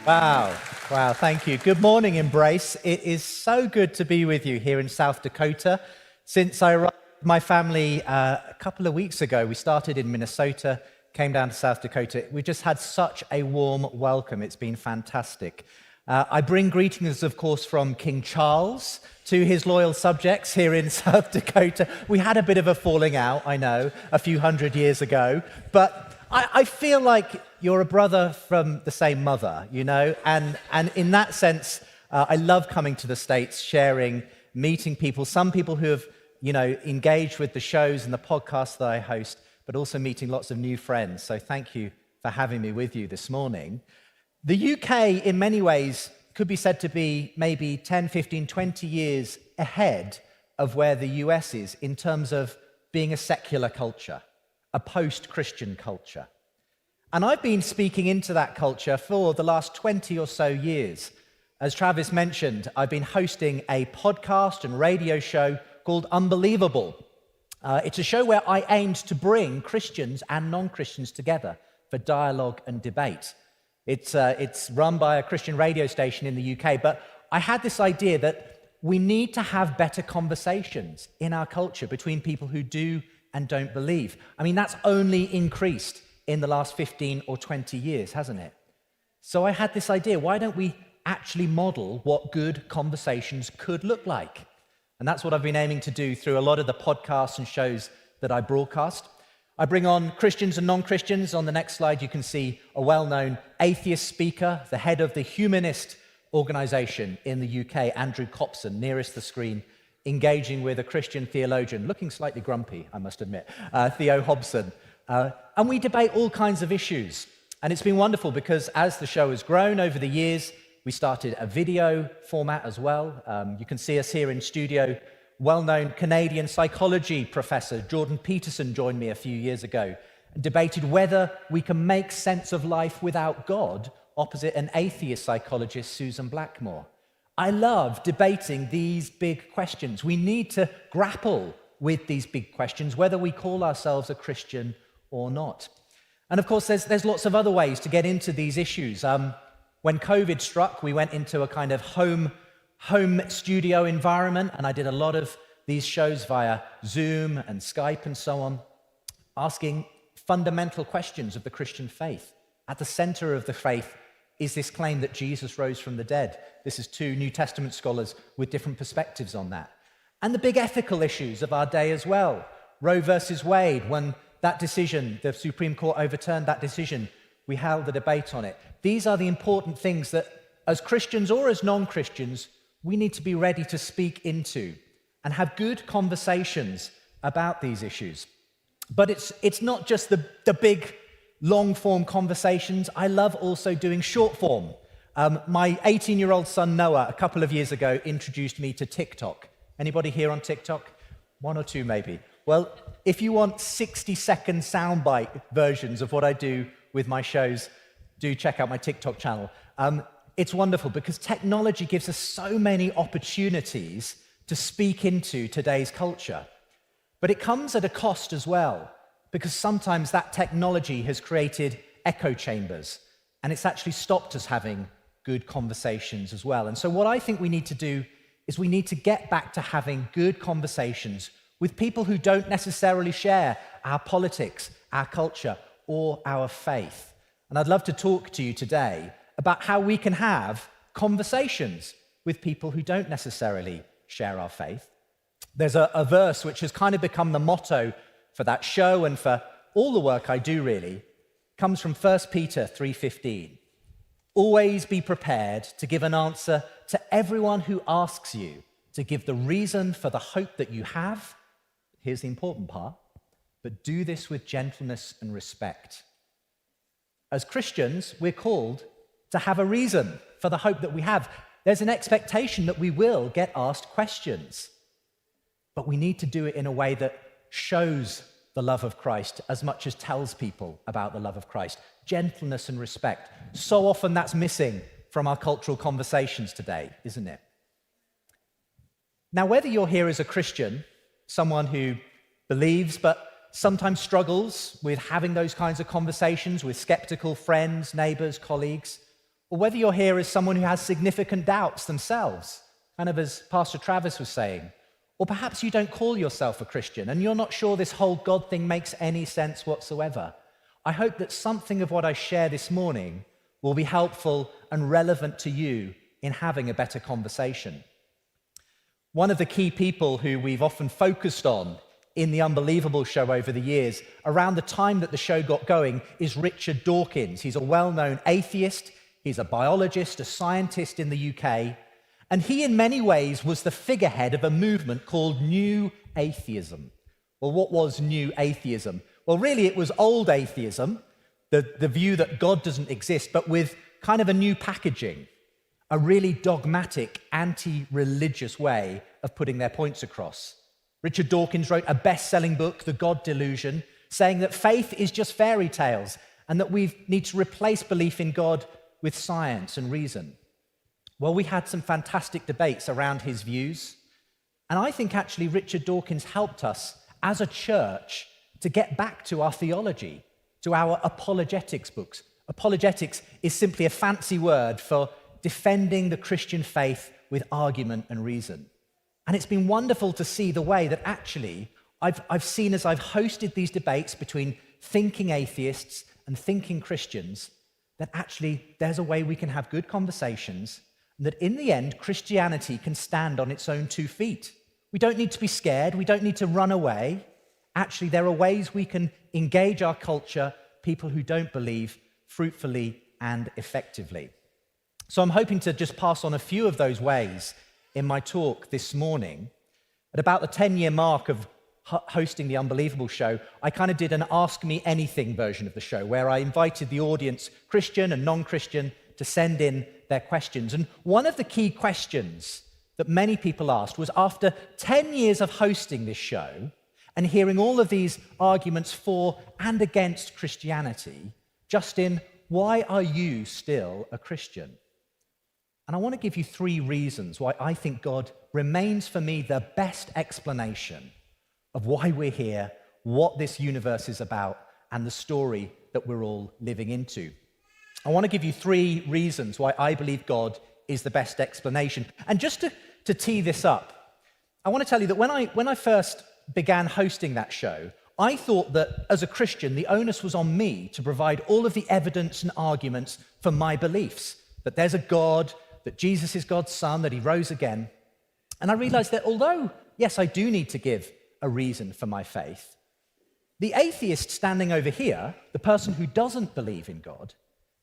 Wow. Wow. Thank you. Good morning, Embrace. It is so good to be with you here in South Dakota. Since I arrived with my family a couple of weeks ago, we started in Minnesota, came down to South Dakota. We've just had such a warm welcome. It's been fantastic. I bring greetings, of course, from King Charles to his loyal subjects here in South Dakota. We had a bit of a falling out, I know, a few hundred years ago, but I feel like you're a brother from the same mother, you know, and in that sense, I love coming to the States, sharing, meeting people, some people who have, you know, engaged with the shows and the podcasts that I host, but also meeting lots of new friends. So thank you for having me with you this morning. The UK, in many ways, could be said to be maybe 10, 15, 20 years ahead of where the US is in terms of being a secular culture, a post-Christian culture. And I've been speaking into that culture for the last 20 or so years. As Travis mentioned, I've been hosting a podcast and radio show called Unbelievable. It's a show where I aimed to bring Christians and non-Christians together for dialogue and debate. It's run by a Christian radio station in the UK, but I had this idea that we need to have better conversations in our culture between people who do and don't believe. I mean, that's only increased in the last 15 or 20 years, hasn't it? So I had this idea, why don't we actually model what good conversations could look like? And that's what I've been aiming to do through a lot of the podcasts and shows that I broadcast. I bring on Christians and non-Christians. On the next slide, you can see a well-known atheist speaker, the head of the Humanist organization in the UK, Andrew Copson, nearest the screen, engaging with a Christian theologian, looking slightly grumpy, I must admit, Theo Hobson. And we debate all kinds of issues. And it's been wonderful because as the show has grown over the years, we started a video format as well. You can see us here in studio. Well-known Canadian psychology professor Jordan Peterson joined me a few years ago and debated whether we can make sense of life without God opposite an atheist psychologist, Susan Blackmore. I love debating these big questions. We need to grapple with these big questions, whether we call ourselves a Christian or not. And of course, there's lots of other ways to get into these issues. When COVID struck, we went into a kind of home studio environment, and I did a lot of these shows via Zoom and Skype and so on, asking fundamental questions of the Christian faith. At the center of the faith is this claim that Jesus rose from the dead. This is two New Testament scholars with different perspectives on that. And the big ethical issues of our day as well. Roe versus Wade, when that decision, the Supreme Court overturned that decision, we held a debate on it. These are the important things that, as Christians or as non-Christians, we need to be ready to speak into and have good conversations about these issues. But it's not just the big, long-form conversations. I love also doing short-form. My 18-year-old son, Noah, a couple of years ago, introduced me to TikTok. Anybody here on TikTok? One or two, maybe. Well, if you want 60-second soundbite versions of what I do with my shows, do check out my TikTok channel. It's wonderful because technology gives us so many opportunities to speak into today's culture. But it comes at a cost as well, because sometimes that technology has created echo chambers, and it's actually stopped us having good conversations as well. And so what I think we need to do is we need to get back to having good conversations with people who don't necessarily share our politics, our culture, or our faith. And I'd love to talk to you today about how we can have conversations with people who don't necessarily share our faith. There's a verse which has kind of become the motto for that show and for all the work I do really. It comes from 1 Peter 3:15. Always be prepared to give an answer to everyone who asks you, to give the reason for the hope that you have. Here's the important part. But do this with gentleness and respect. As Christians, we're called to have a reason for the hope that we have. There's an expectation that we will get asked questions, but we need to do it in a way that shows the love of Christ as much as tells people about the love of Christ. Gentleness and respect. So often that's missing from our cultural conversations today, isn't it? Now, whether you're here as a Christian, someone who believes but sometimes struggles with having those kinds of conversations with skeptical friends, neighbors, colleagues, or whether you're here as someone who has significant doubts themselves, kind of as Pastor Travis was saying, or perhaps you don't call yourself a Christian and you're not sure this whole God thing makes any sense whatsoever. I hope that something of what I share this morning will be helpful and relevant to you in having a better conversation. One of the key people who we've often focused on in the Unbelievable show over the years, around the time that the show got going, is Richard Dawkins. He's a well-known atheist. He's a biologist, a scientist in the UK. And he, in many ways, was the figurehead of a movement called New Atheism. Well, what was New Atheism? Well, really, it was old atheism, the view that God doesn't exist, but with kind of a new packaging, a really dogmatic, anti-religious way of putting their points across. Richard Dawkins wrote a best-selling book, The God Delusion, saying that faith is just fairy tales and that we need to replace belief in God with science and reason. Well, we had some fantastic debates around his views, and I think actually Richard Dawkins helped us as a church to get back to our theology, to our apologetics books. Apologetics is simply a fancy word for defending the Christian faith with argument and reason. And it's been wonderful to see the way that actually I've seen as I've hosted these debates between thinking atheists and thinking Christians, that actually there's a way we can have good conversations, and that in the end, Christianity can stand on its own 2 feet. We don't need to be scared. We don't need to run away. Actually, there are ways we can engage our culture, people who don't believe, fruitfully and effectively. So I'm hoping to just pass on a few of those ways in my talk this morning. At about the 10-year mark of hosting the Unbelievable show, I kind of did an Ask Me Anything version of the show, where I invited the audience, Christian and non-Christian, to send in their questions. And one of the key questions that many people asked was, after 10 years of hosting this show and hearing all of these arguments for and against Christianity, Justin, why are you still a Christian? And I want to give you 3 reasons why I think God remains for me the best explanation of why we're here, what this universe is about, and the story that we're all living into. I want to give you 3 reasons why I believe God is the best explanation. And just to tee this up, I want to tell you that when I first began hosting that show, I thought that as a Christian, the onus was on me to provide all of the evidence and arguments for my beliefs, that there's a God, that Jesus is God's son, that he rose again. And I realized that although, yes, I do need to give a reason for my faith, the atheist standing over here, the person who doesn't believe in God,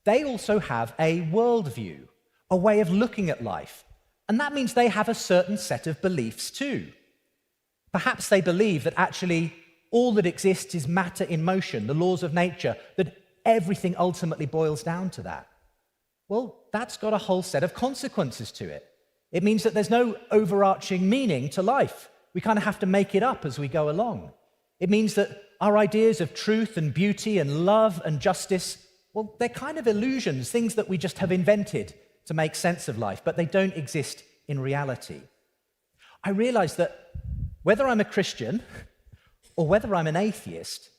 they also have a worldview, a way of looking at life. And that means they have a certain set of beliefs too. Perhaps they believe that actually all that exists is matter in motion, the laws of nature, that everything ultimately boils down to that. Well, that's got a whole set of consequences to it. It means that there's no overarching meaning to life. We kind of have to make it up as we go along. It means that our ideas of truth and beauty and love and justice, well, they're kind of illusions, things that we just have invented to make sense of life, but they don't exist in reality. I realize that whether I'm a Christian or whether I'm an atheist,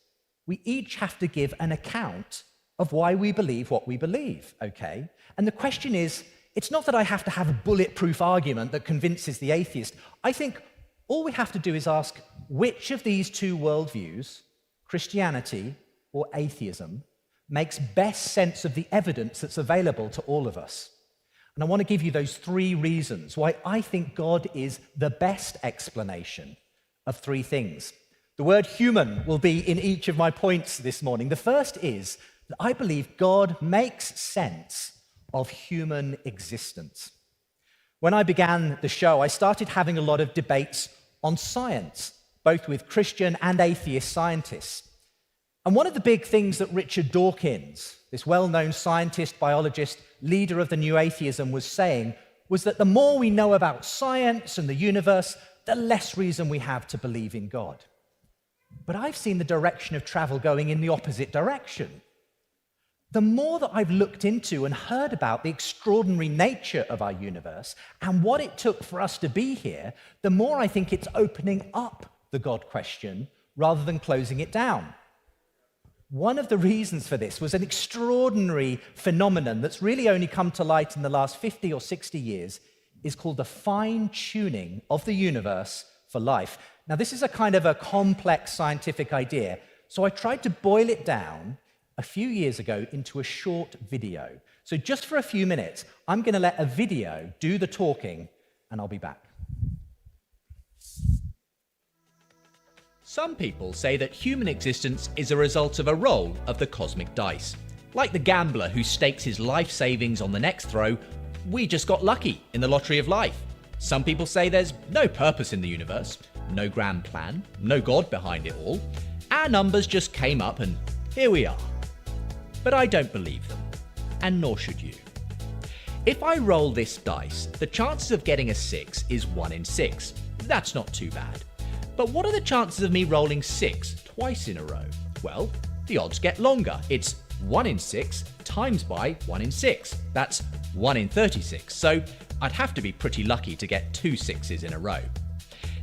we each have to give an account of why we believe what we believe, okay? And the question is, it's not that I have to have a bulletproof argument that convinces the atheist. I think all we have to do is ask, which of these 2 worldviews, Christianity or atheism, makes best sense of the evidence that's available to all of us? And I want to give you those 3 reasons why I think God is the best explanation of 3 things. The word human will be in each of my points this morning. The first is that I believe God makes sense of human existence. When I began the show, I started having a lot of debates on science, both with Christian and atheist scientists. And one of the big things that Richard Dawkins, this well-known scientist, biologist, leader of the New Atheism, was saying was that the more we know about science and the universe, the less reason we have to believe in God. But I've seen the direction of travel going in the opposite direction. The more that I've looked into and heard about the extraordinary nature of our universe and what it took for us to be here, the more I think it's opening up the God question rather than closing it down. One of the reasons for this was an extraordinary phenomenon that's really only come to light in the last 50 or 60 years, is called the fine-tuning of the universe for life. Now, this is a kind of a complex scientific idea, so I tried to boil it down a few years ago into a short video. So just for a few minutes, I'm going to let a video do the talking, and I'll be back. Some people say that human existence is a result of a roll of the cosmic dice. Like the gambler who stakes his life savings on the next throw, we just got lucky in the lottery of life. Some people say there's no purpose in the universe, no grand plan, no God behind it all. Our numbers just came up and here we are. But I don't believe them, and nor should you. If I roll this dice, the chances of getting a 6 is 1 in 6. That's not too bad. But what are the chances of me rolling 6 twice in a row? Well, the odds get longer. It's 1 in 6 times by 1 in 6. That's 1 in 36. So I'd have to be pretty lucky to get 2 6s in a row.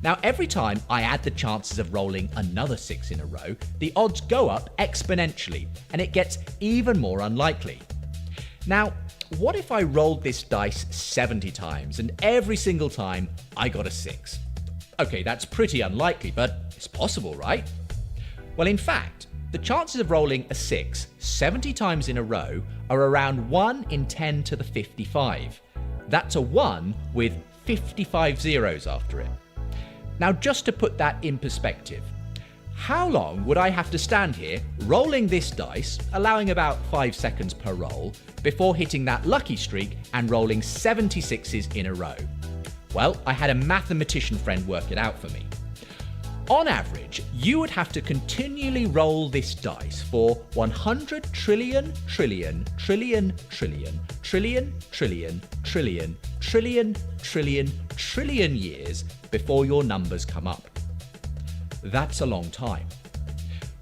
Now, every time I add the chances of rolling another 6 in a row, the odds go up exponentially, and it gets even more unlikely. Now, what if I rolled this dice 70 times, and every single time I got a 6? Okay, that's pretty unlikely, but it's possible, right? Well, in fact, the chances of rolling a 6 70 times in a row are around 1 in 10 to the 55. That's a 1 with 55 zeros after it. Now, just to put that in perspective, how long would I have to stand here rolling this dice, allowing about 5 seconds per roll, before hitting that lucky streak and rolling 76s in a row? Well, I had a mathematician friend work it out for me. On average, you would have to continually roll this dice for 100 trillion, trillion, trillion, trillion, trillion, trillion, trillion, trillion, trillion, trillion years before your numbers come up. That's a long time.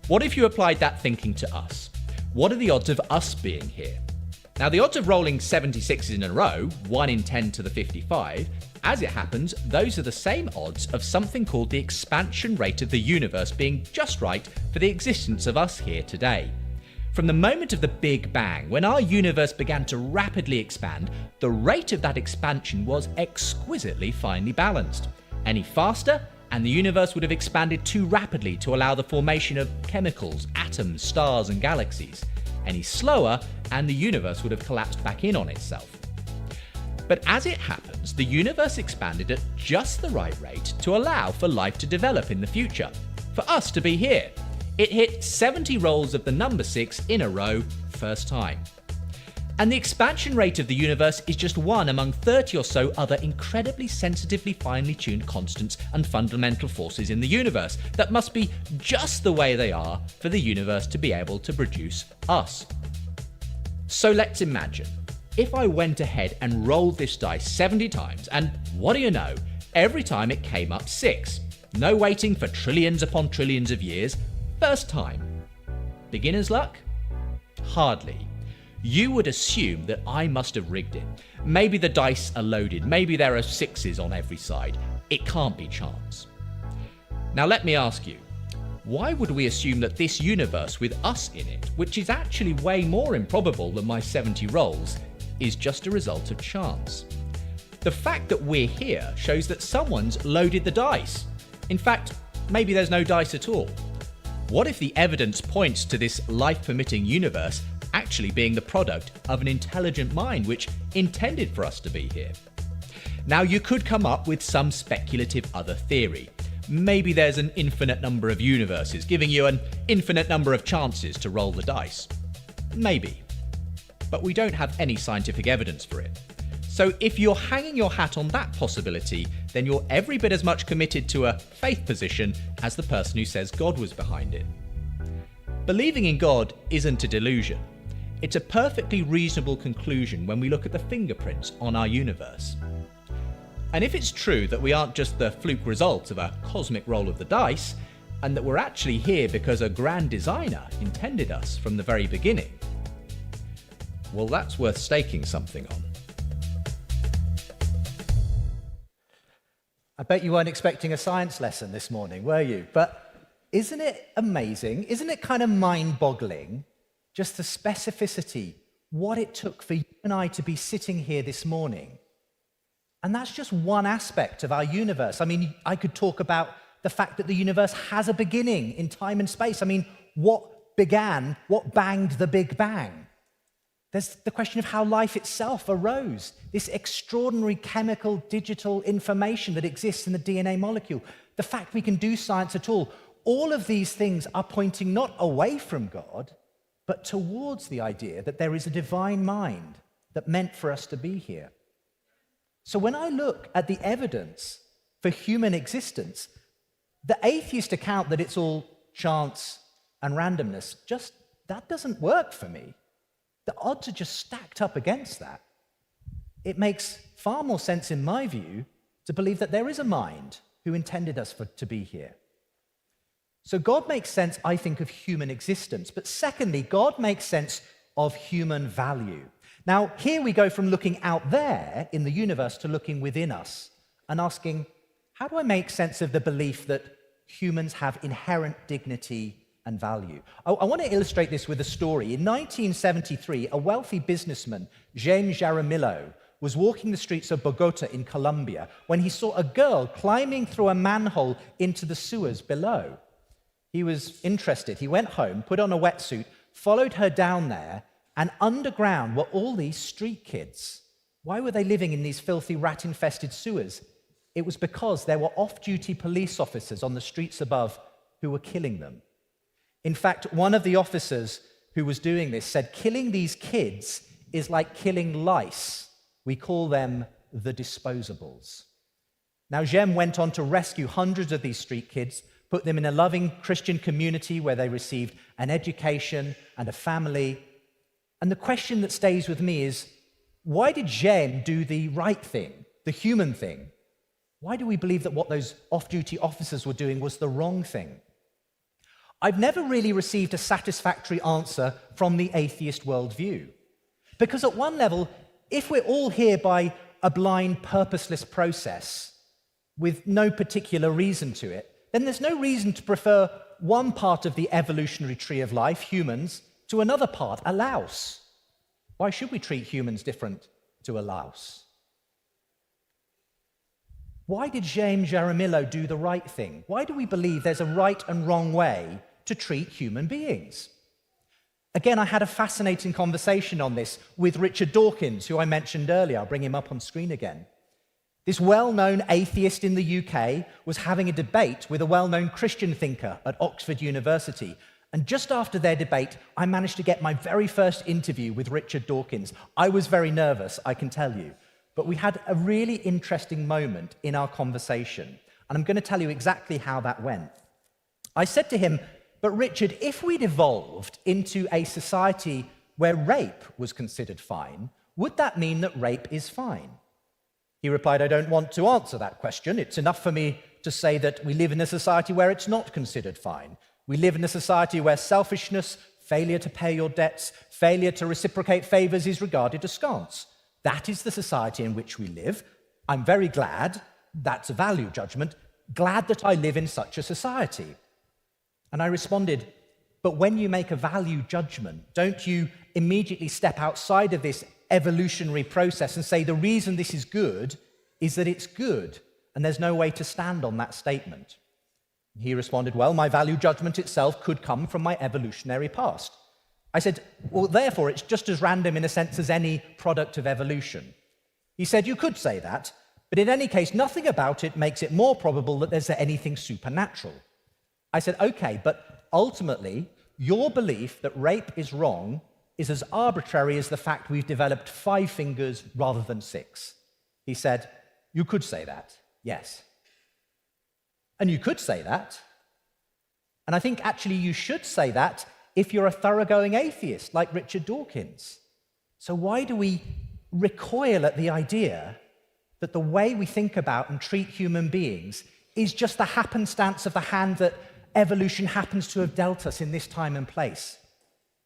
What if you applied that thinking to us? What are the odds of us being here? Now, the odds of rolling 76s in a row, 1 in 10 to the 55, as it happens, those are the same odds of something called the expansion rate of the universe being just right for the existence of us here today. From the moment of the Big Bang, when our universe began to rapidly expand, the rate of that expansion was exquisitely finely balanced. Any faster, and the universe would have expanded too rapidly to allow the formation of chemicals, atoms, stars, and galaxies. Any slower, and the universe would have collapsed back in on itself. But as it happens, the universe expanded at just the right rate to allow for life to develop in the future, for us to be here. It hit 70 rolls of the number 6 in a row, first time. And the expansion rate of the universe is just one among 30 or so other incredibly sensitively finely tuned constants and fundamental forces in the universe that must be just the way they are for the universe to be able to produce us. So let's imagine, if I went ahead and rolled this dice 70 times, and what do you know, every time it came up 6. No waiting for trillions upon trillions of years, first time. Beginner's luck? Hardly. You would assume that I must have rigged it. Maybe the dice are loaded, maybe there are 6s on every side. It can't be chance. Now let me ask you, why would we assume that this universe with us in it, which is actually way more improbable than my 70 rolls, is just a result of chance? The fact that we're here shows that someone's loaded the dice. In fact, maybe there's no dice at all. What if the evidence points to this life-permitting universe actually being the product of an intelligent mind which intended for us to be here? Now, you could come up with some speculative other theory. Maybe there's an infinite number of universes, giving you an infinite number of chances to roll the dice. Maybe. But we don't have any scientific evidence for it. So if you're hanging your hat on that possibility, then you're every bit as much committed to a faith position as the person who says God was behind it. Believing in God isn't a delusion. It's a perfectly reasonable conclusion when we look at the fingerprints on our universe. And if it's true that we aren't just the fluke result of a cosmic roll of the dice, and that we're actually here because a grand designer intended us from the very beginning, well, that's worth staking something on. I bet you weren't expecting a science lesson this morning, were you? But isn't it amazing? Isn't it kind of mind-boggling, just the specificity, what it took for you and I to be sitting here this morning? And that's just one aspect of our universe. I mean, I could talk about the fact that the universe has a beginning in time and space. I mean, what banged the Big Bang? There's the question of how life itself arose, this extraordinary chemical, digital information that exists in the DNA molecule, the fact we can do science at all of these things are pointing not away from God, but towards the idea that there is a divine mind that meant for us to be here. So when I look at the evidence for human existence, the atheist account that it's all chance and randomness, that doesn't work for me. The odds are just stacked up against that. It makes far more sense, in my view, to believe that there is a mind who intended us to be here. So God makes sense, I think, of human existence. But secondly, God makes sense of human value. Now, here we go from looking out there in the universe to looking within us and asking, how do I make sense of the belief that humans have inherent dignity and value? I want to illustrate this with a story. In 1973, a wealthy businessman, James Jaramillo, was walking the streets of Bogota in Colombia when he saw a girl climbing through a manhole into the sewers below. He was interested. He went home, put on a wetsuit, followed her down there, and underground were all these street kids. Why were they living in these filthy, rat-infested sewers? It was because there were off-duty police officers on the streets above who were killing them. In fact, one of the officers who was doing this said, killing these kids is like killing lice. We call them the disposables. Now, Jem went on to rescue hundreds of these street kids, put them in a loving Christian community where they received an education and a family. And the question that stays with me is, why did Jem do the right thing, the human thing? Why do we believe that what those off-duty officers were doing was the wrong thing? I've never really received a satisfactory answer from the atheist worldview. Because at one level, if we're all here by a blind, purposeless process with no particular reason to it, then there's no reason to prefer one part of the evolutionary tree of life, humans, to another part, a louse. Why should we treat humans different to a louse? Why did James Jaramillo do the right thing? Why do we believe there's a right and wrong way to treat human beings? Again, I had a fascinating conversation on this with Richard Dawkins, who I mentioned earlier. I'll bring him up on screen again. This well-known atheist in the UK was having a debate with a well-known Christian thinker at Oxford University. And just after their debate, I managed to get my very first interview with Richard Dawkins. I was very nervous, I can tell you. But we had a really interesting moment in our conversation. And I'm going to tell you exactly how that went. I said to him, but Richard, if we'd evolved into a society where rape was considered fine, would that mean that rape is fine? He replied, I don't want to answer that question. It's enough for me to say that we live in a society where it's not considered fine. We live in a society where selfishness, failure to pay your debts, failure to reciprocate favors is regarded askance. That is the society in which we live. I'm very glad, that's a value judgment, glad that I live in such a society. And I responded, but when you make a value judgment, don't you immediately step outside of this evolutionary process and say the reason this is good is that it's good, and there's no way to stand on that statement? He responded, well, my value judgment itself could come from my evolutionary past. I said, well, therefore, it's just as random in a sense as any product of evolution. He said, you could say that, but in any case, nothing about it makes it more probable that there's anything supernatural. I said, okay, but ultimately, your belief that rape is wrong is as arbitrary as the fact we've developed 5 fingers rather than 6. He said, you could say that, yes. And you could say that. And I think actually you should say that if you're a thoroughgoing atheist like Richard Dawkins. So why do we recoil at the idea that the way we think about and treat human beings is just the happenstance of the hand that evolution happens to have dealt us in this time and place?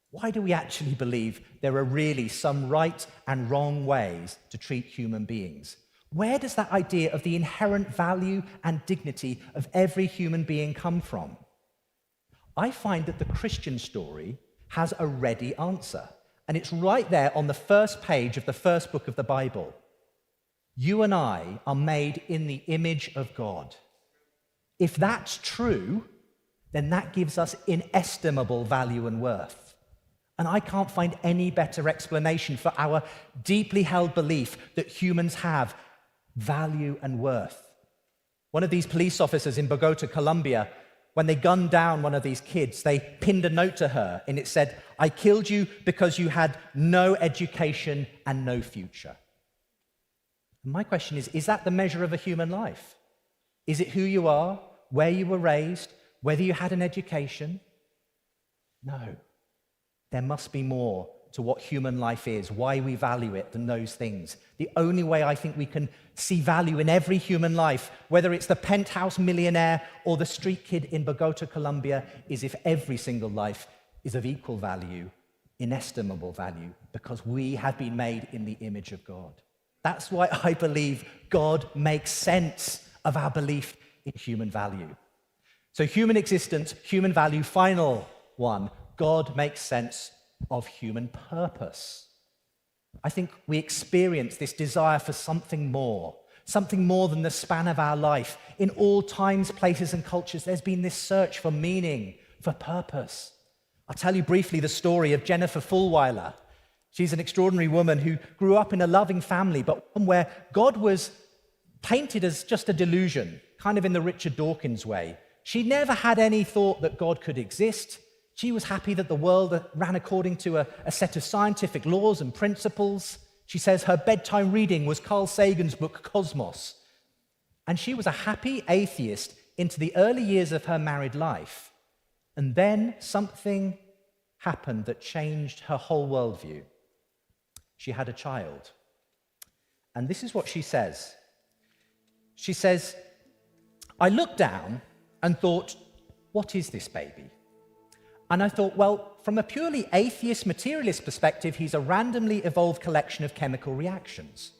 Why do we actually believe there are really some right and wrong ways to treat human beings? Where does that idea of the inherent value and dignity of every human being come from? I find that the Christian story has a ready answer. And it's right there on the first page of the first book of the Bible. You and I are made in the image of God. If that's true, then that gives us inestimable value and worth. And I can't find any better explanation for our deeply held belief that humans have value and worth. One of these police officers in Bogota, Colombia, when they gunned down one of these kids, they pinned a note to her, and it said, "I killed you because you had no education and no future." And my question is that the measure of a human life? Is it who you are, where you were raised, whether you had an education? No. There must be more to what human life is, why we value it, than those things. The only way I think we can see value in every human life, whether it's the penthouse millionaire or the street kid in Bogota, Colombia, is if every single life is of equal value, inestimable value, because we have been made in the image of God. That's why I believe God makes sense of our belief in human value. So human existence, human value, final one, God makes sense of human purpose. I think we experience this desire for something more than the span of our life. In all times, places, and cultures, there's been this search for meaning, for purpose. I'll tell you briefly the story of Jennifer Fulwiler. She's an extraordinary woman who grew up in a loving family, but one where God was painted as just a delusion, kind of in the Richard Dawkins way. She never had any thought that God could exist. She was happy that the world ran according to a set of scientific laws and principles. She says her bedtime reading was Carl Sagan's book, Cosmos. And she was a happy atheist into the early years of her married life. And then something happened that changed her whole worldview. She had a child. And this is what she says. She says, "I looked down and thought, what is this baby? And I thought, well, from a purely atheist, materialist perspective, he's a randomly evolved collection of chemical reactions.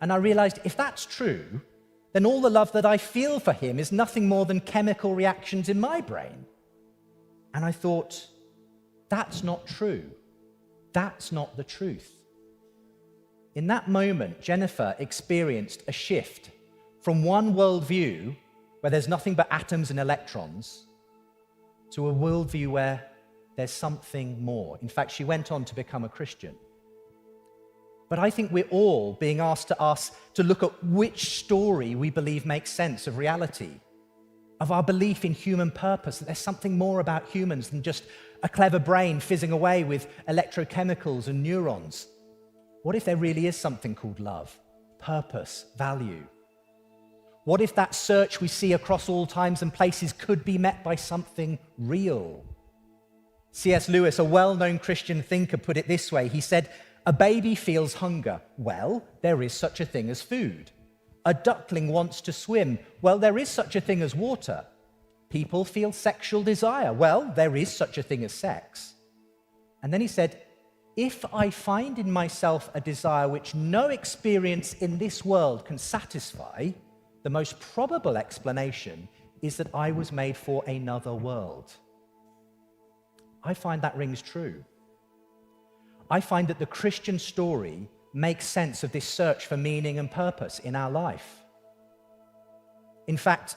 And I realized if that's true, then all the love that I feel for him is nothing more than chemical reactions in my brain. And I thought, that's not true. That's not the truth." In that moment, Jennifer experienced a shift from one worldview where there's nothing but atoms and electrons to a worldview where there's something more. In fact, she went on to become a Christian. But I think we're all being asked to look at which story we believe makes sense of reality, of our belief in human purpose, that there's something more about humans than just a clever brain fizzing away with electrochemicals and neurons. What if there really is something called love, purpose, value? What if that search we see across all times and places could be met by something real? C.S. Lewis, a well-known Christian thinker, put it this way. He said, "A baby feels hunger. Well, there is such a thing as food. A duckling wants to swim. Well, there is such a thing as water. People feel sexual desire. Well, there is such a thing as sex." And then he said, "If I find in myself a desire which no experience in this world can satisfy, the most probable explanation is that I was made for another world." I find that rings true. I find that the Christian story makes sense of this search for meaning and purpose in our life. In fact,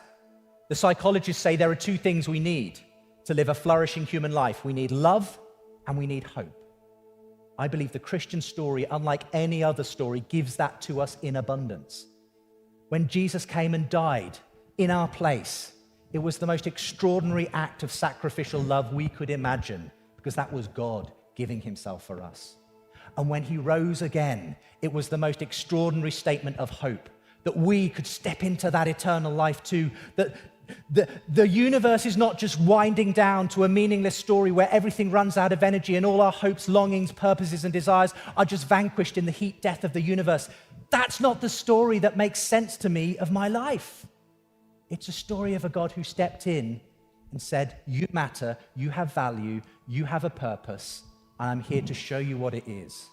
the psychologists say there are two things we need to live a flourishing human life. We need love and we need hope. I believe the Christian story, unlike any other story, gives that to us in abundance. When Jesus came and died in our place, it was the most extraordinary act of sacrificial love we could imagine, because that was God giving himself for us. And when he rose again, it was the most extraordinary statement of hope, that we could step into that eternal life too, that the universe is not just winding down to a meaningless story where everything runs out of energy and all our hopes, longings, purposes, and desires are just vanquished in the heat death of the universe. That's not the story that makes sense to me of my life. It's a story of a God who stepped in and said, "You matter, you have value, you have a purpose, and I'm here to show you what it is."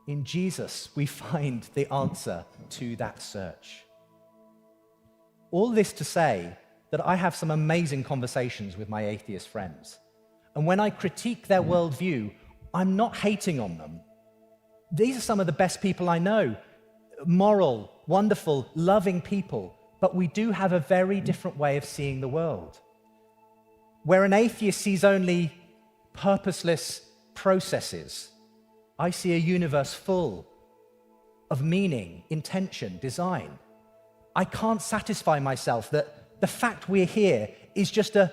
In Jesus, we find the answer to that search. All this to say that I have some amazing conversations with my atheist friends. And when I critique their worldview, I'm not hating on them. These are some of the best people I know. Moral, wonderful, loving people. But we do have a very different way of seeing the world. Where an atheist sees only purposeless processes, I see a universe full of meaning, intention, design. I can't satisfy myself that the fact we're here is just a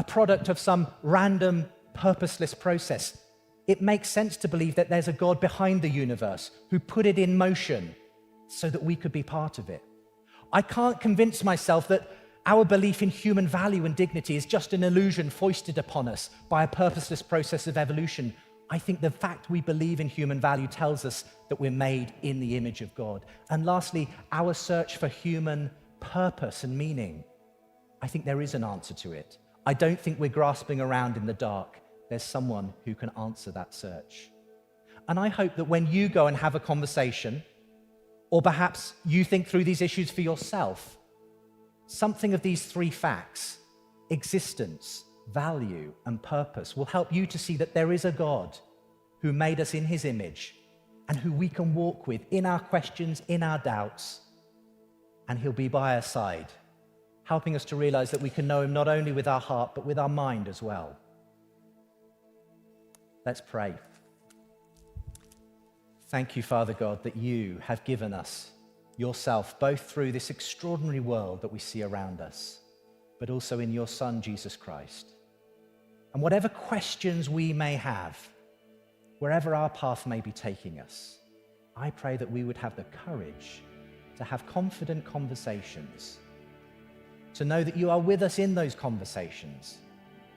product of some random, purposeless process. It makes sense to believe that there's a God behind the universe who put it in motion so that we could be part of it. I can't convince myself that our belief in human value and dignity is just an illusion foisted upon us by a purposeless process of evolution. I think the fact we believe in human value tells us that we're made in the image of God. And lastly, our search for human purpose and meaning. I think there is an answer to it. I don't think we're grasping around in the dark. There's someone who can answer that search. And I hope that when you go and have a conversation, or perhaps you think through these issues for yourself, something of these three facts, existence, value, and purpose, will help you to see that there is a God who made us in his image and who we can walk with in our questions, in our doubts, and he'll be by our side, helping us to realize that we can know him not only with our heart, but with our mind as well. Let's pray. Thank you, Father God, that you have given us yourself, both through this extraordinary world that we see around us, but also in your Son, Jesus Christ. And whatever questions we may have, wherever our path may be taking us, I pray that we would have the courage to have confident conversations, to know that you are with us in those conversations,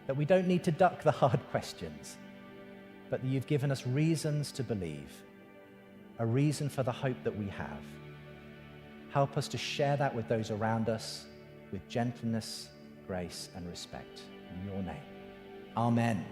that we don't need to duck the hard questions, but that you've given us reasons to believe, a reason for the hope that we have. Help us to share that with those around us with gentleness, grace, and respect. In your name. Amen.